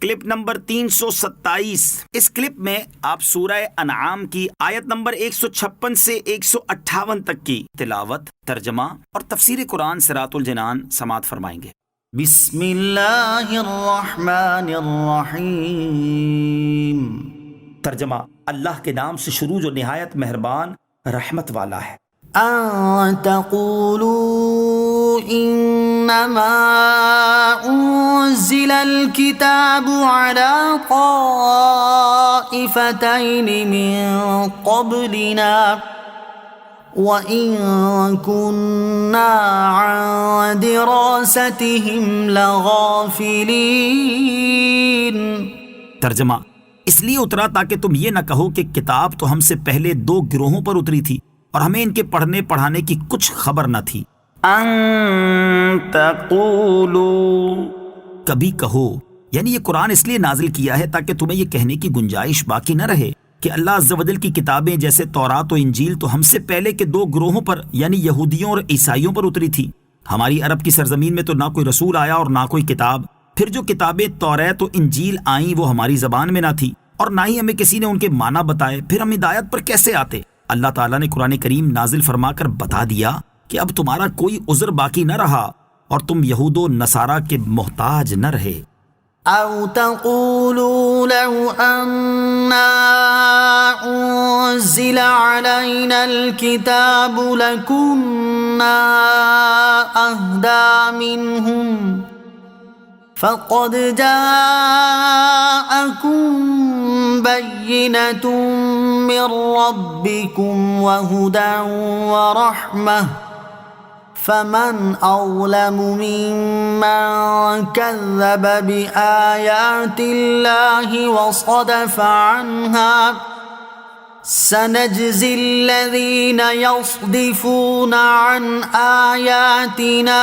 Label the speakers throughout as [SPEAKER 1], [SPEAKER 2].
[SPEAKER 1] Clip number 327۔ اس clip میں آپ سورہ انعام کی آیت نمبر 156 سے 158 تک کی تلاوت، ترجمہ اور تفسیر قرآن صراط الجنان سماعت فرمائیں گے۔
[SPEAKER 2] بسم اللہ الرحمن الرحیم۔
[SPEAKER 1] ترجمہ، اللہ کے نام سے شروع جو نہایت مہربان رحمت والا ہے۔
[SPEAKER 2] ان تقولوا انما انزل الكتاب على طائفتين من قبلنا وَإِن كُنَّا عَن دِرَاسَتِهِمْ لَغَافِلِينَ۔
[SPEAKER 1] ترجمہ، اس لیے اترا تاکہ تم یہ نہ کہو کہ کتاب تو ہم سے پہلے 2 گروہوں پر اتری تھی اور ہمیں ان کے پڑھنے پڑھانے کی کچھ خبر نہ تھی۔
[SPEAKER 2] ان تقولوا،
[SPEAKER 1] کبھی کہو، یعنی یہ قرآن اس لیے نازل کیا ہے تاکہ تمہیں یہ کہنے کی گنجائش باقی نہ رہے کہ اللہ عز و جل کی کتابیں جیسے تورات و انجیل تو ہم سے پہلے کے 2 گروہوں پر یعنی یہودیوں اور عیسائیوں پر اتری تھی۔ ہماری عرب کی سرزمین میں تو نہ کوئی رسول آیا اور نہ کوئی کتاب، پھر جو کتابیں توریت و انجیل آئیں وہ ہماری زبان میں نہ تھی اور نہ ہی ہمیں کسی نے ان کے معنی بتائے، پھر ہم ہدایت پر کیسے آتے؟ اللہ تعالیٰ نے قرآن کریم نازل فرما کر بتا دیا کہ اب تمہارا کوئی عذر باقی نہ رہا اور تم یہود و نصارہ کے محتاج نہ رہے۔
[SPEAKER 2] او تقولوا لو انا انزل علينا الكتاب لكنا اهدى منهم فقد جاءكم بينة من ربكم وهدى ورحمة فمن أظلم ممن كذب بآيات الله وصدف عنها سنجزي الذين يصدفون عن آياتنا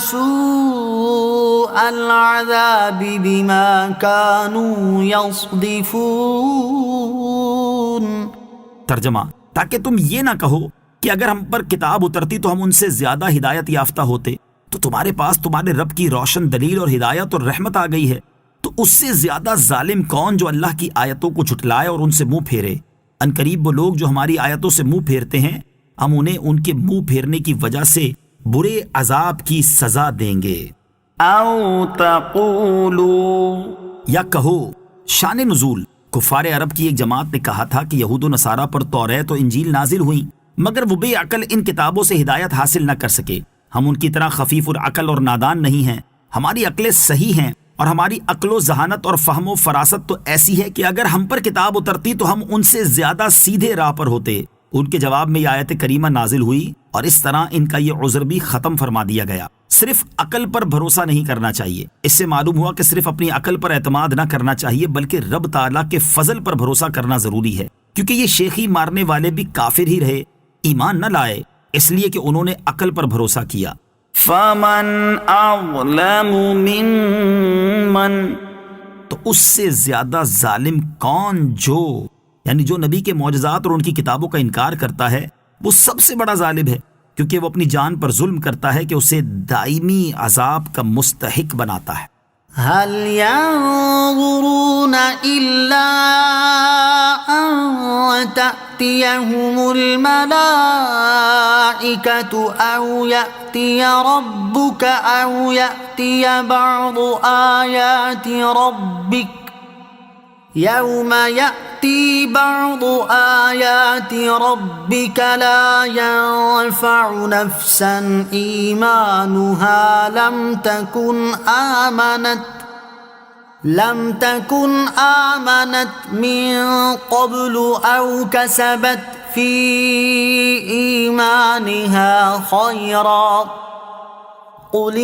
[SPEAKER 2] سوء العذاب بما كانوا يصدفون۔
[SPEAKER 1] ترجمہ، تاکہ تم یہ نہ کہو کہ اگر ہم پر کتاب اترتی تو ہم ان سے زیادہ ہدایت یافتہ ہوتے، تو تمہارے پاس تمہارے رب کی روشن دلیل اور ہدایت اور رحمت آ گئی ہے، تو اس سے زیادہ ظالم کون جو اللہ کی آیتوں کو جھٹلائے اور ان سے منہ پھیرے؟ ان قریب وہ لوگ جو ہماری آیتوں سے منہ پھیرتے ہیں ہم انہیں ان کے منہ پھیرنے کی وجہ سے برے عذاب کی سزا دیں گے۔
[SPEAKER 2] او تقولوا،
[SPEAKER 1] یا کہو، شان نزول، کفار عرب کی ایک جماعت نے کہا تھا کہ یہود و نصارہ پر توریت و انجیل نازل ہوئیں مگر وہ بے عقل ان کتابوں سے ہدایت حاصل نہ کر سکے۔ ہم ان کی طرح خفیف العقل اور نادان نہیں ہیں، ہماری عقلیں صحیح ہیں اور ہماری عقل و ذہانت اور فہم و فراست تو ایسی ہے کہ اگر ہم پر کتاب اترتی تو ہم ان سے زیادہ سیدھے راہ پر ہوتے۔ ان کے جواب میں یہ آیت کریمہ نازل ہوئی اور اس طرح ان کا یہ عذر بھی ختم فرما دیا گیا۔ صرف عقل پر بھروسہ نہیں کرنا چاہیے، اس سے معلوم ہوا کہ صرف اپنی عقل پر اعتماد نہ کرنا چاہیے بلکہ رب تعالیٰ کے فضل پر بھروسہ کرنا ضروری ہے، کیونکہ یہ شیخی مارنے والے بھی کافر ہی رہے، ایمان نہ لائے، اس لیے کہ انہوں نے عقل پر بھروسہ کیا۔
[SPEAKER 2] فمن اظلم ممن،
[SPEAKER 1] تو اس سے زیادہ ظالم کون جو، یعنی جو نبی کے معجزات اور ان کی کتابوں کا انکار کرتا ہے وہ سب سے بڑا ظالم ہے، کیونکہ وہ اپنی جان پر ظلم کرتا ہے کہ اسے دائمی عذاب کا مستحق بناتا ہے۔
[SPEAKER 2] هل ينظرون إلا أن تأتيهم الملائكة أو يأتي ربك أو يأتي بعض آيات ربك يوم يأتي بعض آيات ربك لا ينفع نفسا إيمانها لم تكن آمنت من قبل أو كسبت في إيمانها خيرا قل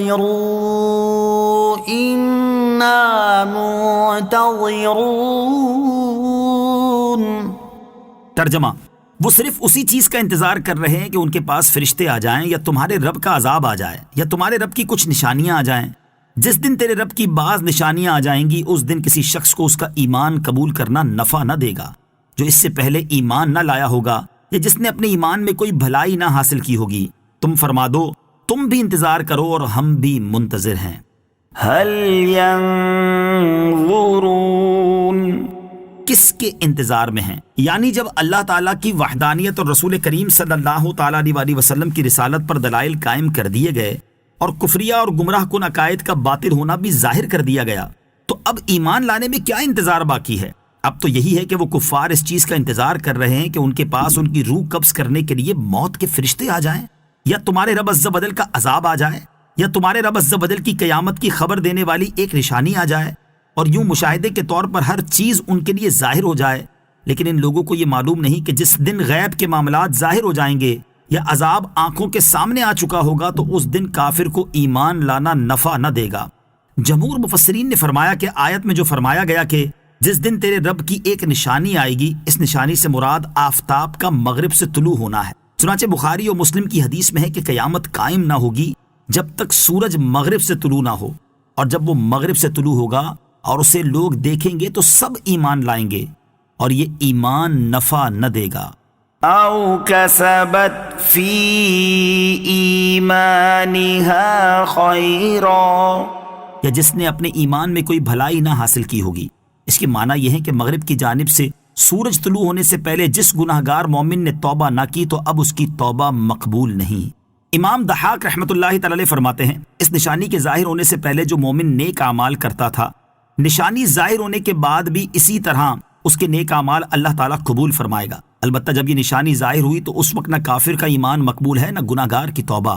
[SPEAKER 2] انتظروا إنا منتظرون۔
[SPEAKER 1] ترجمہ، وہ صرف اسی چیز کا انتظار کر رہے ہیں کہ ان کے پاس فرشتے آ جائیں یا تمہارے رب کا عذاب آ جائے یا تمہارے رب کی کچھ نشانیاں آ جائیں۔ جس دن تیرے رب کی بعض نشانیاں آ جائیں گی اس دن کسی شخص کو اس کا ایمان قبول کرنا نفع نہ دے گا جو اس سے پہلے ایمان نہ لایا ہوگا یا جس نے اپنے ایمان میں کوئی بھلائی نہ حاصل کی ہوگی۔ تم فرما دو، تم بھی انتظار کرو اور ہم بھی منتظر ہیں۔
[SPEAKER 2] هل ينظرون
[SPEAKER 1] کس کے انتظار میں ہیں؟ یعنی جب اللہ تعالیٰ کی وحدانیت اور رسول کریم صلی اللہ تعالیٰ علیہ وسلم کی رسالت پر دلائل قائم کر دیے گئے اور کفریہ اور گمراہ کن عقائد کا باطل ہونا بھی ظاہر کر دیا گیا، تو اب ایمان لانے میں کیا انتظار باقی ہے؟ اب تو یہی ہے کہ وہ کفار اس چیز کا انتظار کر رہے ہیں کہ ان کے پاس ان کی روح قبض کرنے کے لیے موت کے فرشتے آ جائیں، یا تمہارے رب عز و جل کا عذاب آ جائے، یا تمہارے رب عز و جل کی قیامت کی خبر دینے والی ایک نشانی آ جائے، اور یوں مشاہدے کے طور پر ہر چیز ان کے لیے ظاہر ہو جائے۔ لیکن ان لوگوں کو یہ معلوم نہیں کہ جس دن غیب کے معاملات ظاہر ہو جائیں گے یا عذاب آنکھوں کے سامنے آ چکا ہوگا تو اس دن کافر کو ایمان لانا نفع نہ دے گا۔ جمہور مفسرین نے فرمایا کہ آیت میں جو فرمایا گیا کہ جس دن تیرے رب کی ایک نشانی آئے گی، اس نشانی سے مراد آفتاب کا مغرب سے طلوع ہونا ہے۔ چنانچہ بخاری اور مسلم کی حدیث میں ہے کہ قیامت قائم نہ ہوگی جب تک سورج مغرب سے طلوع نہ ہو، اور جب وہ مغرب سے طلوع ہوگا اور اسے لوگ دیکھیں گے تو سب ایمان لائیں گے، اور یہ ایمان نفع نہ دے گا۔
[SPEAKER 2] او کسبت فی ایمانها خیرا،
[SPEAKER 1] یا جس نے اپنے ایمان میں کوئی بھلائی نہ حاصل کی ہوگی۔ اس کی معنی یہ ہے کہ مغرب کی جانب سے سورج طلوع ہونے سے پہلے جس گناہ گار مومن نے توبہ نہ کی تو اب اس کی توبہ مقبول نہیں۔ امام ضحاک رحمۃ اللہ تعالی علیہ فرماتے ہیں، اس نشانی کے ظاہر ہونے سے پہلے جو مومن نیک اعمال کرتا تھا، نشانی ظاہر ہونے کے بعد بھی اسی طرح اس کے نیک اعمال اللہ تعالیٰ قبول فرمائے گا۔ البتہ جب یہ نشانی ظاہر ہوئی تو اس وقت نہ کافر کا ایمان مقبول ہے نہ گناہ گار کی توبہ،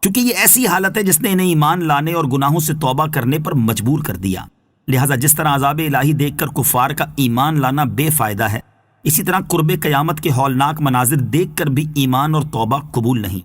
[SPEAKER 1] کیونکہ یہ ایسی حالت ہے جس نے انہیں ایمان لانے اور گناہوں سے توبہ کرنے پر مجبور کر دیا۔ لہٰذا جس طرح عذاب الہی دیکھ کر کفار کا ایمان لانا بے فائدہ ہے، اسی طرح قرب قیامت کے ہولناک مناظر دیکھ کر بھی ایمان اور توبہ قبول نہیں۔